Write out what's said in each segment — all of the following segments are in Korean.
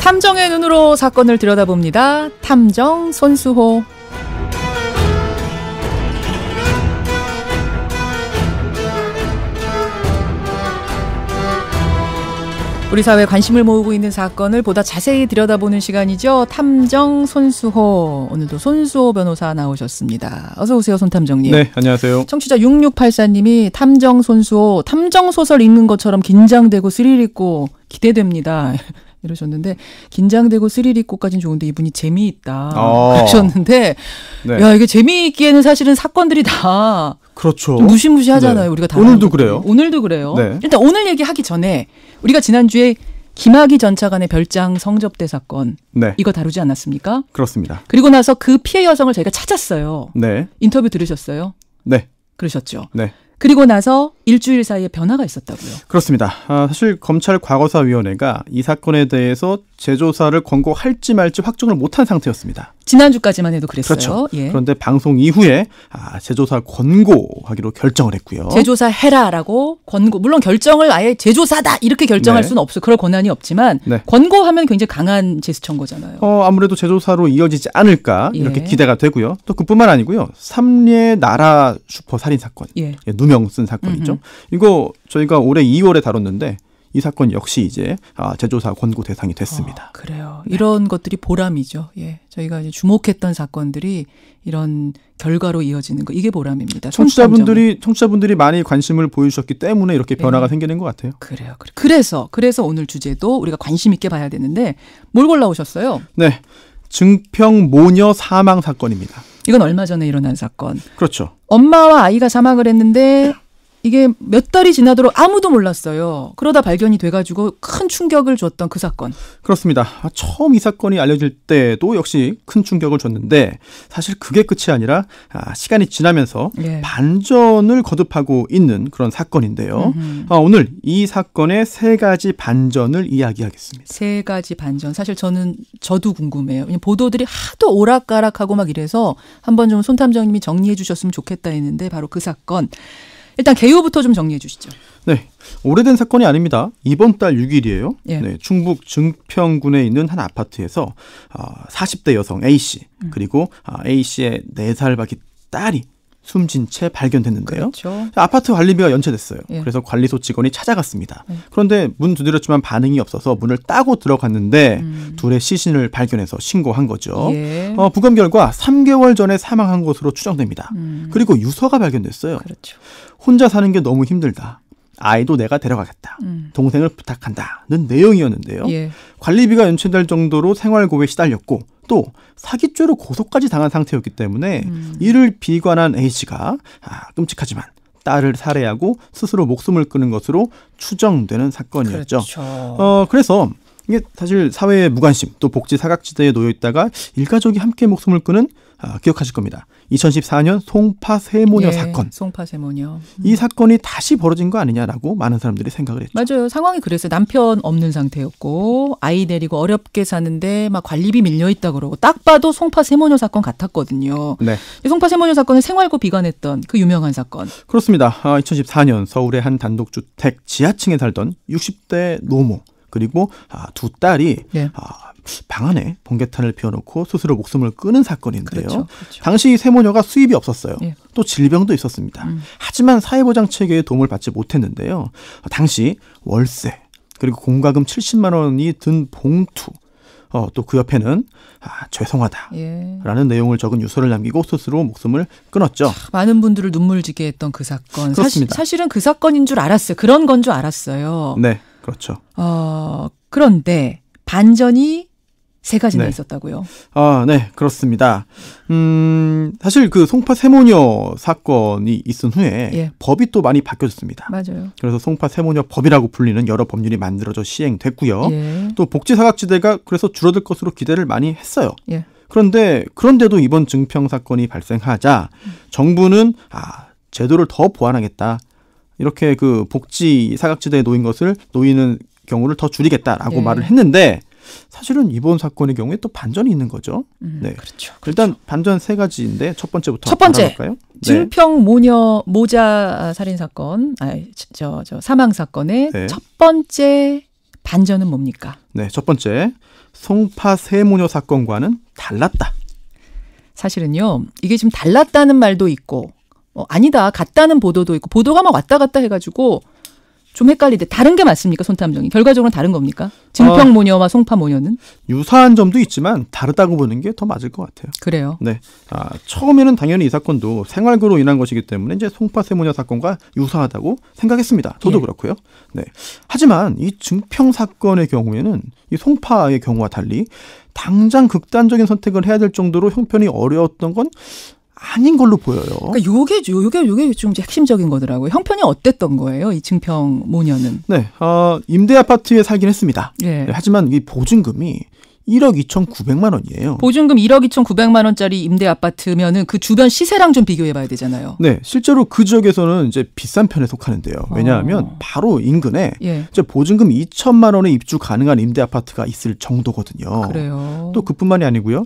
탐정의 눈으로 사건을 들여다봅니다. 탐정 손수호. 우리 사회에 관심을 모으고 있는 사건을 보다 자세히 들여다보는 시간이죠. 탐정 손수호. 오늘도 손수호 변호사 나오셨습니다. 어서 오세요, 손 탐정님. 네, 안녕하세요. 청취자 6684님이 탐정 손수호, 탐정 소설 읽는 것처럼 긴장되고 스릴 있고 기대됩니다. 이러셨는데 긴장되고 스릴 있고까지는 좋은데 이분이 재미있다 그러셨는데 네. 야, 이게 재미있기에는 사실은 사건들이 다 그렇죠. 무시무시하잖아요. 네. 우리가 다 오늘도 그래요. 오늘도 그래요. 네. 일단 오늘 얘기하기 전에 우리가 지난주에 김학의 전 차관의 별장 성접대 사건 네. 이거 다루지 않았습니까? 그렇습니다. 그리고 나서 그 피해 여성을 저희가 찾았어요. 네. 인터뷰 들으셨어요? 네. 그러셨죠? 네. 그리고 나서 일주일 사이에 변화가 있었다고요. 그렇습니다. 사실 검찰 과거사위원회가 이 사건에 대해서 재조사를 권고할지 말지 확정을 못한 상태였습니다. 지난주까지만 해도 그랬어요. 그렇죠. 예. 그런데 방송 이후에 재조사 권고하기로 결정을 했고요. 재조사해라라고 권고. 물론 결정을 아예 재조사다 이렇게 결정할 네. 수는 없어요. 그럴 권한이 없지만 네. 권고하면 굉장히 강한 제스처인 거잖아요. 아무래도 재조사로 이어지지 않을까 이렇게 예. 기대가 되고요. 또 그뿐만 아니고요. 삼례 나라 슈퍼 살인 사건. 예. 누명 쓴 사건이죠. 이거 저희가 올해 2월에 다뤘는데 이 사건 역시 이제 재조사 권고 대상이 됐습니다. 그래요. 이런 것들이 보람이죠. 예, 저희가 이제 주목했던 사건들이 이런 결과로 이어지는 거 이게 보람입니다. 청취자분들이 많이 관심을 보여주셨기 때문에 이렇게 변화가 생기는 것 같아요. 그래요. 그래서 오늘 주제도 우리가 관심 있게 봐야 되는데 뭘 골라오셨어요? 네, 증평 모녀 사망 사건입니다. 이건 얼마 전에 일어난 사건. 그렇죠. 엄마와 아이가 사망을 했는데 이게 몇 달이 지나도록 아무도 몰랐어요. 그러다 발견이 돼가지고 큰 충격을 줬던 그 사건. 그렇습니다. 처음 이 사건이 알려질 때도 역시 큰 충격을 줬는데 사실 그게 끝이 아니라 시간이 지나면서 예. 반전을 거듭하고 있는 그런 사건인데요. 오늘 이 사건의 세 가지 반전을 이야기하겠습니다. 세 가지 반전. 사실 저도 궁금해요. 보도들이 하도 오락가락하고 막 이래서 한번 좀 손 탐정님이 정리해 주셨으면 좋겠다 했는데 바로 그 사건. 일단 개요부터 좀 정리해 주시죠. 네, 오래된 사건이 아닙니다. 이번 달 6일이에요. 예. 네, 충북 증평군에 있는 한 아파트에서 40대 여성 A씨 그리고 A씨의 4살 밖의 딸이 숨진 채 발견됐는데요. 그렇죠. 아파트 관리비가 연체됐어요. 예. 그래서 관리소 직원이 찾아갔습니다. 그런데 문 두드렸지만 반응이 없어서 문을 따고 들어갔는데 둘의 시신을 발견해서 신고한 거죠. 예. 부검 결과 3개월 전에 사망한 것으로 추정됩니다. 그리고 유서가 발견됐어요. 그렇죠. 혼자 사는 게 너무 힘들다. 아이도 내가 데려가겠다. 동생을 부탁한다는 내용이었는데요. 예. 관리비가 연체될 정도로 생활고에 시달렸고 또 사기죄로 고소까지 당한 상태였기 때문에 이를 비관한 A씨가 끔찍하지만 딸을 살해하고 스스로 목숨을 끊은 것으로 추정되는 사건이었죠. 그렇죠. 그래서 이게 사실 사회의 무관심 또 복지 사각지대에 놓여 있다가 일가족이 함께 목숨을 끊은 기억하실 겁니다. 2014년 송파 세모녀 사건. 송파 세모녀. 이 사건이 다시 벌어진 거 아니냐라고 많은 사람들이 생각을 했죠. 맞아요. 상황이 그랬어요. 남편 없는 상태였고 아이 데리고 어렵게 사는데 막 관리비 밀려있다 그러고 딱 봐도 송파 세모녀 사건 같았거든요. 네. 이 송파 세모녀 사건은 생활고 비관했던 그 유명한 사건. 그렇습니다. 2014년 서울의 한 단독주택 지하층에 살던 60대 노모 그리고 두 딸이 예. 방 안에 번개탄을 피워놓고 스스로 목숨을 끊은 사건인데요. 그렇죠. 당시 세모녀가 수입이 없었어요. 예. 또 질병도 있었습니다. 하지만 사회보장 체계의 도움을 받지 못했는데요. 당시 월세 그리고 공과금 70만 원이 든 봉투 또 그 옆에는 죄송하다라는 예. 내용을 적은 유서를 남기고 스스로 목숨을 끊었죠. 많은 분들을 눈물지게 했던 그 사건. 그렇습니다. 사실은 그 사건인 줄 알았어요. 그런 건 줄 알았어요. 네, 그렇죠. 그런데 반전이 세 가지나 네. 있었다고요. 네, 그렇습니다. 사실 그 송파 세모녀 사건이 있은 후에 예. 법이 또 많이 바뀌었습니다. 맞아요. 그래서 송파 세모녀 법이라고 불리는 여러 법률이 만들어져 시행됐고요. 예. 또 복지사각지대가 그래서 줄어들 것으로 기대를 많이 했어요. 예. 그런데도 이번 증평 사건이 발생하자 정부는 제도를 더 보완하겠다. 이렇게 그 복지 사각지대에 놓이는 경우를 더 줄이겠다라고 예. 말을 했는데 사실은 이번 사건의 경우에 또 반전이 있는 거죠. 네. 그렇죠. 일단 반전 세 가지인데 첫 번째부터 첫 번째. 알아볼까요? 네. 증평 모자 살인 사건, 사망 사건의 네. 첫 번째 반전은 뭡니까? 네, 첫 번째. 송파 세모녀 사건과는 달랐다. 사실은요. 이게 지금 달랐다는 말도 있고 아니다 같다는 보도도 있고 보도가 막 왔다 갔다 해가지고 좀 헷갈리는데 다른 게 맞습니까? 손탐정이. 결과적으로는 다른 겁니까? 증평모녀와 송파모녀는? 유사한 점도 있지만 다르다고 보는 게 더 맞을 것 같아요. 그래요? 네. 처음에는 당연히 이 사건도 생활고로 인한 것이기 때문에 이제 송파 세모녀 사건과 유사하다고 생각했습니다. 저도 그렇고요. 네. 하지만 이 증평 사건의 경우에는 이 송파의 경우와 달리 당장 극단적인 선택을 해야 될 정도로 형편이 어려웠던 건 아닌 걸로 보여요. 그러니까 요게 좀 핵심적인 거더라고요. 형편이 어땠던 거예요, 이 증평 모녀는? 네, 임대 아파트에 살긴 했습니다. 예. 네, 하지만 이 보증금이 1억 2,900만 원이에요. 보증금 1억 2,900만 원짜리 임대 아파트면은 그 주변 시세랑 좀 비교해 봐야 되잖아요. 네, 실제로 그 지역에서는 이제 비싼 편에 속하는데요. 왜냐하면 바로 인근에 이제 보증금 2천만 원에 입주 가능한 임대 아파트가 있을 정도거든요. 그래요. 또 그뿐만이 아니고요.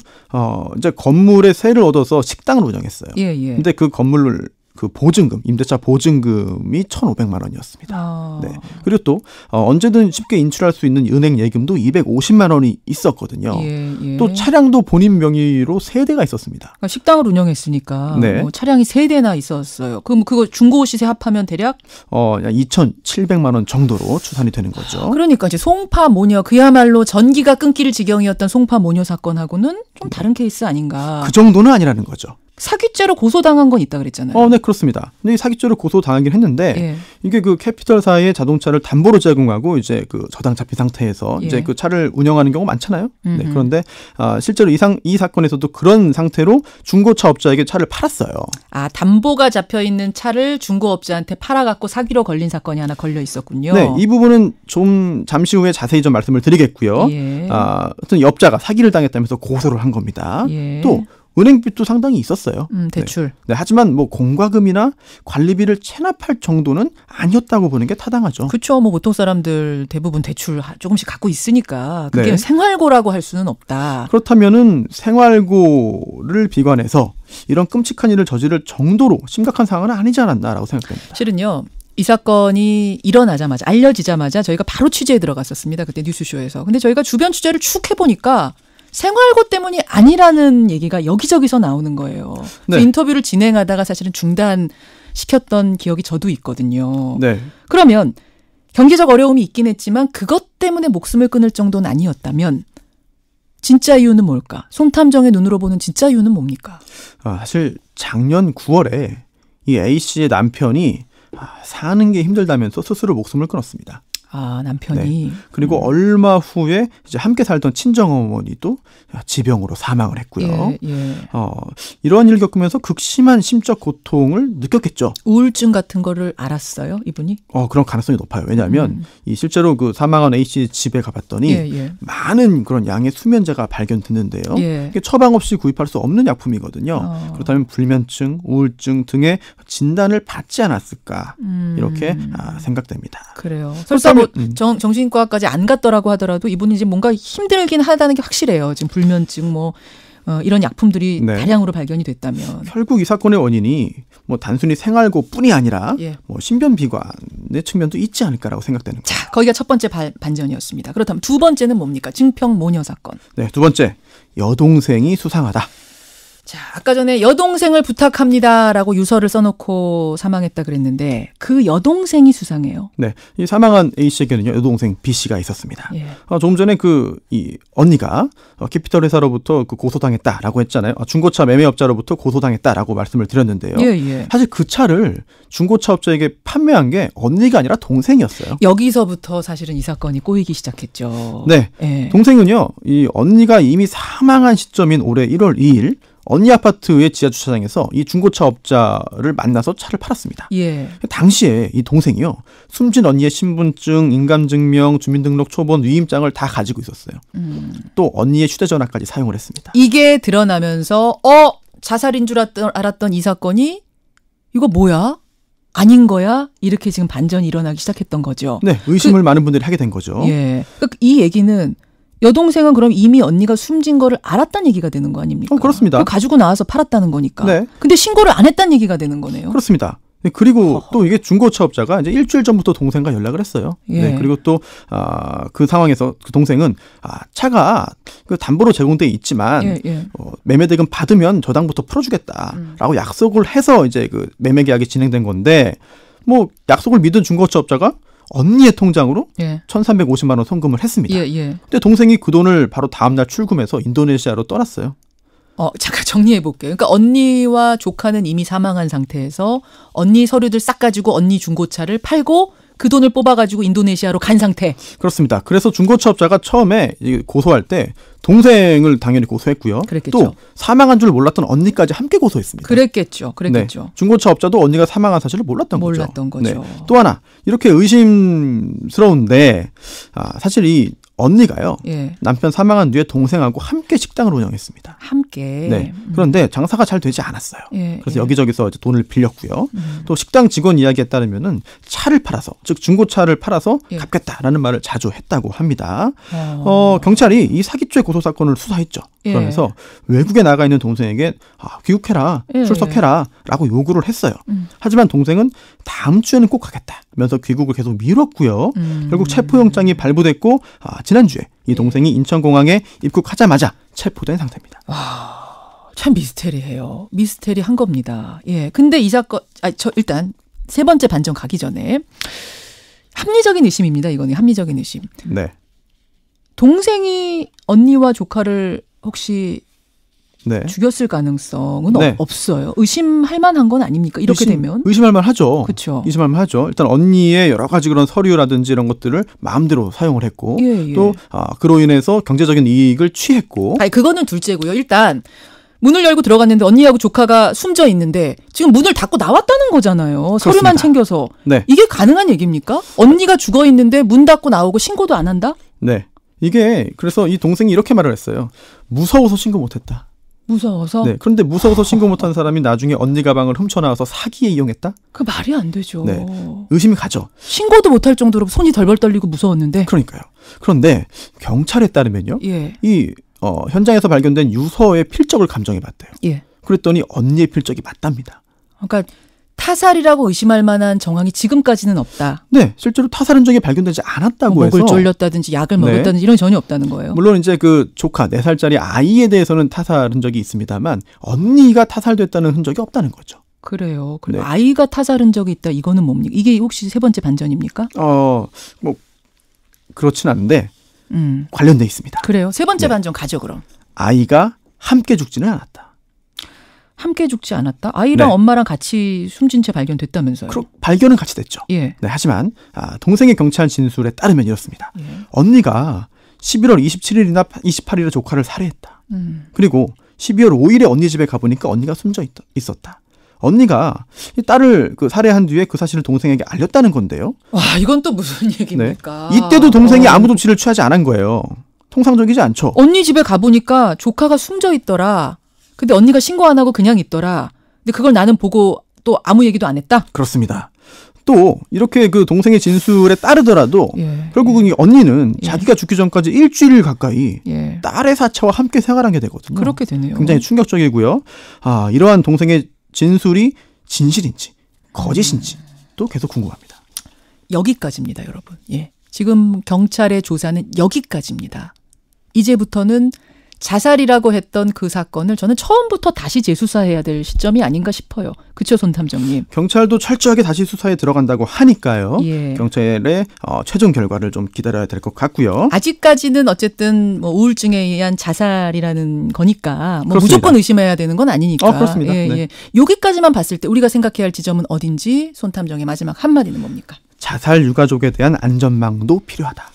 이제 건물에 세를 얻어서 식당을 운영했어요. 예. 근데 그 건물을 그 보증금, 임대차 보증금이 1,500만 원이었습니다. 네. 그리고 또 언제든 쉽게 인출할 수 있는 은행 예금도 250만 원이 있었거든요. 예. 또 차량도 본인 명의로 3대가 있었습니다. 그러니까 식당을 운영했으니까 네. 차량이 3대나 있었어요. 그럼 그거 중고 시세 합하면 대략 2,700만 원 정도로 추산이 되는 거죠. 그러니까 이제 송파 모녀 그야말로 전기가 끊길 지경이었던 송파 모녀 사건하고는 좀 다른 케이스 아닌가. 그 정도는 아니라는 거죠. 사기죄로 고소당한 건 있다 그랬잖아요. 네, 그렇습니다. 근데 이 사기죄로 고소당하긴 했는데 이게 그 캐피털사의 자동차를 담보로 제공하고 이제 그 저당 잡힌 상태에서 이제 그 차를 운영하는 경우가 많잖아요. 네, 그런데 실제로 이 사건에서도 그런 상태로 중고차 업자에게 차를 팔았어요. 담보가 잡혀 있는 차를 중고업자한테 팔아갖고 사기로 걸린 사건이 하나 걸려 있었군요. 네, 이 부분은 좀 잠시 후에 자세히 좀 말씀을 드리겠고요. 어떤 업자가 사기를 당했다면서 고소를 한 겁니다. 또 은행빚도 상당히 있었어요. 대출. 네, 하지만 뭐 공과금이나 관리비를 체납할 정도는 아니었다고 보는 게 타당하죠. 그렇죠. 뭐 보통 사람들 대부분 대출 조금씩 갖고 있으니까 그게 생활고라고 할 수는 없다. 그렇다면은 생활고를 비관해서 이런 끔찍한 일을 저지를 정도로 심각한 상황은 아니지 않았나라고 생각됩니다. 실은요. 이 사건이 일어나자마자 알려지자마자 저희가 바로 취재에 들어갔었습니다. 그때 뉴스쇼에서. 근데 저희가 주변 취재를 쭉 해보니까 생활고 때문이 아니라는 얘기가 여기저기서 나오는 거예요. 그래서 인터뷰를 진행하다가 사실은 중단시켰던 기억이 저도 있거든요. 네. 그러면 경제적 어려움이 있긴 했지만 그것 때문에 목숨을 끊을 정도는 아니었다면 진짜 이유는 뭘까? 손탐정의 눈으로 보는 진짜 이유는 뭡니까? 사실 작년 9월에 이 A씨의 남편이 사는 게 힘들다면서 스스로 목숨을 끊었습니다. 남편이. 네. 그리고 얼마 후에 이제 함께 살던 친정어머니도 지병으로 사망을 했고요. 이러한 일을 겪으면서 극심한 심적 고통을 느꼈겠죠. 우울증 같은 거를 알았어요, 이분이? 그런 가능성이 높아요. 왜냐하면 이 실제로 그 사망한 A 씨 집에 가봤더니 많은 그런 양의 수면제가 발견됐는데요. 이게 처방 없이 구입할 수 없는 약품이거든요. 그렇다면 불면증, 우울증 등의 진단을 받지 않았을까 이렇게 생각됩니다. 그래요. 설사 정신과까지 안 갔더라고 하더라도 이분이 지금 뭔가 힘들긴 하다는 게 확실해요. 지금 불면증 이런 약품들이 다량으로 발견이 됐다면. 결국 이 사건의 원인이 뭐 단순히 생활고뿐이 아니라 뭐 신변비관의 측면도 있지 않을까라고 생각되는 거예요. 자, 거기가 첫 번째 반전이었습니다. 그렇다면 두 번째는 뭡니까? 증평 모녀 사건. 네, 두 번째. 여동생이 수상하다. 자, 아까 전에 여동생을 부탁합니다라고 유서를 써놓고 사망했다 그랬는데 그 여동생이 수상해요. 네, 이 사망한 A 씨에게는요 여동생 B 씨가 있었습니다. 조금 전에 이 언니가 캐피털 회사로부터 그 고소당했다라고 했잖아요. 중고차 매매업자로부터 고소당했다라고 말씀을 드렸는데요. 사실 그 차를 중고차 업자에게 판매한 게 언니가 아니라 동생이었어요. 여기서부터 사실은 이 사건이 꼬이기 시작했죠. 네, 동생은요 이 언니가 이미 사망한 시점인 올해 1월 2일 언니 아파트의 지하 주차장에서 이 중고차 업자를 만나서 차를 팔았습니다. 당시에 이 동생이요 숨진 언니의 신분증, 인감증명, 주민등록 초본, 위임장을 다 가지고 있었어요. 또 언니의 휴대전화까지 사용을 했습니다. 이게 드러나면서 자살인 줄 알았던 이 사건이 이거 뭐야? 아닌 거야? 이렇게 지금 반전이 일어나기 시작했던 거죠. 네, 의심을 많은 분들이 하게 된 거죠. 그러니까 이 얘기는 여동생은 그럼 이미 언니가 숨진 거를 알았다는 얘기가 되는 거 아닙니까? 그렇습니다. 가지고 나와서 팔았다는 거니까. 근데 신고를 안 했다는 얘기가 되는 거네요. 그렇습니다. 네, 그리고 또 이게 중고차업자가 이제 일주일 전부터 동생과 연락을 했어요. 예. 네, 그리고 또 그 상황에서 그 동생은 차가 그 담보로 제공돼 있지만 매매 대금 받으면 저당부터 풀어주겠다라고 약속을 해서 이제 그 매매 계약이 진행된 건데 뭐 약속을 믿은 중고차업자가 언니의 통장으로 1,350만 원 송금을 했습니다. 근데 동생이 그 돈을 바로 다음날 출금해서 인도네시아로 떠났어요. 잠깐 정리해 볼게요. 그러니까 언니와 조카는 이미 사망한 상태에서 언니 서류들 싹 가지고 언니 중고차를 팔고 그 돈을 뽑아가지고 인도네시아로 간 상태. 그렇습니다. 그래서 중고차업자가 처음에 고소할 때 동생을 당연히 고소했고요. 그랬겠죠. 또 사망한 줄 몰랐던 언니까지 함께 고소했습니다. 그랬겠죠. 네. 중고차업자도 언니가 사망한 사실을 몰랐던 거죠. 네. 또 하나 이렇게 의심스러운데 사실 이 언니가요. 남편 사망한 뒤에 동생하고 함께 식당을 운영했습니다. 함께. 네. 그런데 장사가 잘 되지 않았어요. 그래서 여기저기서 이제 돈을 빌렸고요. 또 식당 직원 이야기에 따르면은 차를 팔아서, 즉 중고차를 팔아서 갚겠다라는 말을 자주 했다고 합니다. 경찰이 이 사기죄 고소 사건을 수사했죠. 그러면서 외국에 나가 있는 동생에게 귀국해라, 출석해라라고 요구를 했어요. 하지만 동생은 다음 주에는 꼭 가겠다면서 귀국을 계속 미뤘고요. 결국 체포영장이 발부됐고 지난주에 이 동생이 인천공항에 입국하자마자 체포된 상태입니다. 참 미스테리해요. 미스테리한 겁니다. 근데 이 사건, 일단 세 번째 반전 가기 전에 합리적인 의심입니다. 이거는 합리적인 의심. 네. 동생이 언니와 조카를 혹시 죽였을 가능성은 없어요. 의심할 만한 건 아닙니까? 이렇게 되면. 의심할 만하죠. 그렇죠. 의심할 만하죠. 일단 언니의 여러 가지 그런 서류라든지 이런 것들을 마음대로 사용을 했고 또 그로 인해서 경제적인 이익을 취했고. 그거는 둘째고요. 일단 문을 열고 들어갔는데 언니하고 조카가 숨져 있는데 지금 문을 닫고 나왔다는 거잖아요. 그렇습니다. 서류만 챙겨서. 이게 가능한 얘기입니까? 언니가 죽어 있는데 문 닫고 나오고 신고도 안 한다? 네. 이게 그래서 이 동생이 이렇게 말을 했어요. 무서워서 신고 못했다. 무서워서? 네. 그런데 무서워서 신고 못한 사람이 나중에 언니 가방을 훔쳐나와서 사기에 이용했다? 그 말이 안 되죠. 네. 의심이 가죠. 신고도 못할 정도로 손이 덜덜 떨리고 무서웠는데. 그러니까요. 그런데 경찰에 따르면요. 이 현장에서 발견된 유서의 필적을 감정해봤대요. 그랬더니 언니의 필적이 맞답니다. 그러니까 타살이라고 의심할 만한 정황이 지금까지는 없다. 네, 실제로 타살 흔적이 발견되지 않았다고 해서 목을 졸렸다든지 약을 먹었다든지 이런 게 전혀 없다는 거예요. 물론 이제 그 조카 4살짜리 아이에 대해서는 타살 흔적이 있습니다만 언니가 타살됐다는 흔적이 없다는 거죠. 그래요. 아이가 타살 흔적이 있다. 이거는 뭡니까? 이게 혹시 세 번째 반전입니까? 뭐 그렇진 않은데 관련돼 있습니다. 그래요. 세 번째 반전 가죠 그럼. 아이가 함께 죽지는 않았다. 함께 죽지 않았다? 아이랑 엄마랑 같이 숨진 채 발견됐다면서요? 발견은 같이 됐죠. 네, 하지만 동생의 경찰 진술에 따르면 이렇습니다. 언니가 11월 27일이나 28일에 조카를 살해했다. 그리고 12월 5일에 언니 집에 가보니까 언니가 숨져 있었다. 언니가 딸을 살해한 뒤에 그 사실을 동생에게 알렸다는 건데요. 와, 이건 또 무슨 얘기입니까? 이때도 동생이 아무 조치를 취하지 않은 거예요. 통상적이지 않죠. 언니 집에 가보니까 조카가 숨져 있더라. 근데 언니가 신고 안 하고 그냥 있더라. 근데 그걸 나는 보고 또 아무 얘기도 안 했다? 그렇습니다. 또 이렇게 그 동생의 진술에 따르더라도 결국은 이 언니는 자기가 죽기 전까지 일주일 가까이 딸의 사체와 함께 생활한 게 되거든요. 그렇게 되네요. 굉장히 충격적이고요. 이러한 동생의 진술이 진실인지 거짓인지 또 계속 궁금합니다. 여기까지입니다, 여러분. 지금 경찰의 조사는 여기까지입니다. 이제부터는 자살이라고 했던 그 사건을 저는 처음부터 다시 재수사해야 될 시점이 아닌가 싶어요. 그렇죠, 손 탐정님. 경찰도 철저하게 다시 수사에 들어간다고 하니까요. 경찰의 최종 결과를 좀 기다려야 될 것 같고요. 아직까지는 어쨌든 뭐 우울증에 의한 자살이라는 거니까 뭐 무조건 의심해야 되는 건 아니니까. 그렇습니다. 여기까지만 봤을 때 우리가 생각해야 할 지점은 어딘지 손 탐정의 마지막 한마디는 뭡니까? 자살 유가족에 대한 안전망도 필요하다.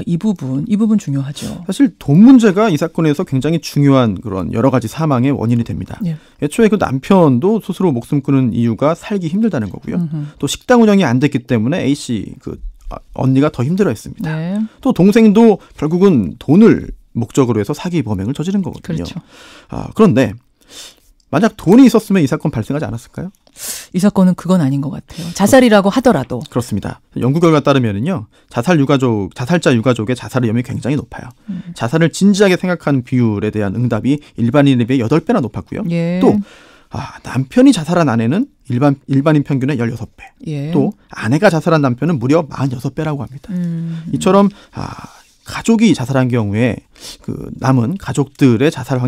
이 부분 중요하죠. 사실 돈 문제가 이 사건에서 굉장히 중요한 그런 여러 가지 사망의 원인이 됩니다. 애초에 그 남편도 스스로 목숨 끊은 이유가 살기 힘들다는 거고요. 또 식당 운영이 안 됐기 때문에 A씨 언니가 더 힘들어했습니다. 또 동생도 결국은 돈을 목적으로 해서 사기 범행을 저지른 거거든요. 그렇죠. 그런데 만약 돈이 있었으면 이 사건 발생하지 않았을까요? 이 사건은 그건 아닌 것 같아요. 자살이라고 하더라도. 그렇습니다. 연구 결과 따르면은요, 자살자 유가족의 자살의 위험이 굉장히 높아요. 자살을 진지하게 생각하는 비율에 대한 응답이 일반인에 비해 8배나 높았고요. 또 남편이 자살한 아내는 일반인 평균의 16배. 예. 또 아내가 자살한 남편은 무려 46배라고 합니다. 이처럼 가족이 자살한 경우에 그 남은 가족들의 자살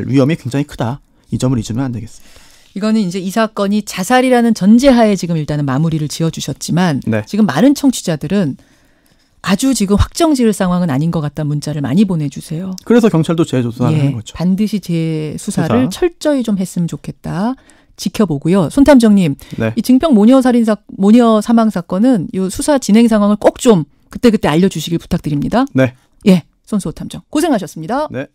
위험이 굉장히 크다. 이 점을 잊으면 안 되겠습니다. 이거는 이제 이 사건이 자살이라는 전제하에 지금 일단은 마무리를 지어주셨지만 네. 지금 많은 청취자들은 아주 지금 확정지을 상황은 아닌 것 같다 문자를 많이 보내주세요. 그래서 경찰도 재조사를 하는 거죠. 반드시 재수사를 철저히 좀 했으면 좋겠다. 지켜보고요. 손탐정님, 네. 이 증평 모녀 사망 사건은 이 수사 진행 상황을 꼭 좀 그때그때 알려주시길 부탁드립니다. 네. 예, 손수호 탐정 고생하셨습니다. 네.